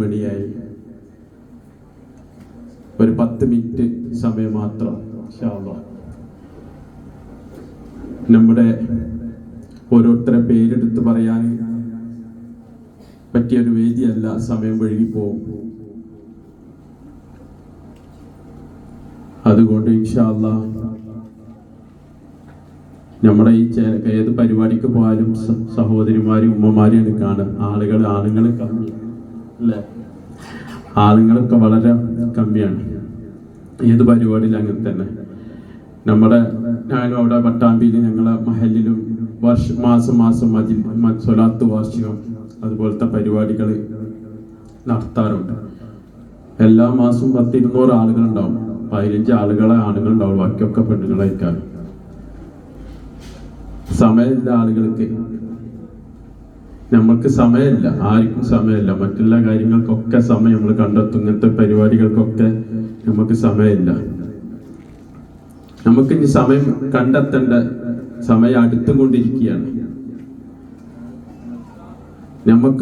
മണിയായി. ഒരു 10 മിനിറ്റ് സമയം മാത്രം ഇൻഷാ അല്ലാഹ്. നമ്മുടെ ഓരോരുത്തരെ പേരെടുത്ത് പറയാൻ പറ്റിയൊരു വേദിയല്ല, സമയം വഴുകിപ്പോവും. അതുകൊണ്ട് ഇൻഷാ അല്ലാഹ് നമ്മുടെ ഈ ഏത് പരിപാടിക്ക് പോയാലും സഹോദരിമാരും ഉമ്മമാരെയാണ് കാണുക. ആണുങ്ങൾ കമ്മി അല്ലേ? ആളുകളൊക്കെ വളരെ കമ്മിയാണ്. ഏത് പരിപാടിയിലും അങ്ങനെ തന്നെ. ഞാനും അവിടെ പട്ടാമ്പിയിൽ ഞങ്ങളെ മഹലിലും മാസം സ്വലാത്ത് വാർഷികം അതുപോലത്തെ പരിപാടികൾ നടത്താറുണ്ട്. എല്ലാ മാസവും 10-200 ആളുകളുണ്ടാവും. 15 ആണുങ്ങളുണ്ടാവും, ബാക്കിയൊക്കെ പെണ്ണുങ്ങളായിരിക്കാനും. സമയമില്ല ആളുകൾക്ക്, നമ്മൾക്ക് സമയമില്ല, ആർക്കും സമയമില്ല. മറ്റുള്ള കാര്യങ്ങൾക്കൊക്കെ സമയം നമ്മൾ കണ്ടെത്തും. ഇങ്ങനത്തെ പരിപാടികൾക്കൊക്കെ നമുക്ക് സമയമില്ല. നമുക്ക് ഇനി സമയം കണ്ടെത്തേണ്ട സമയം അടുത്തുകൊണ്ടിരിക്കുകയാണ്. നമുക്ക്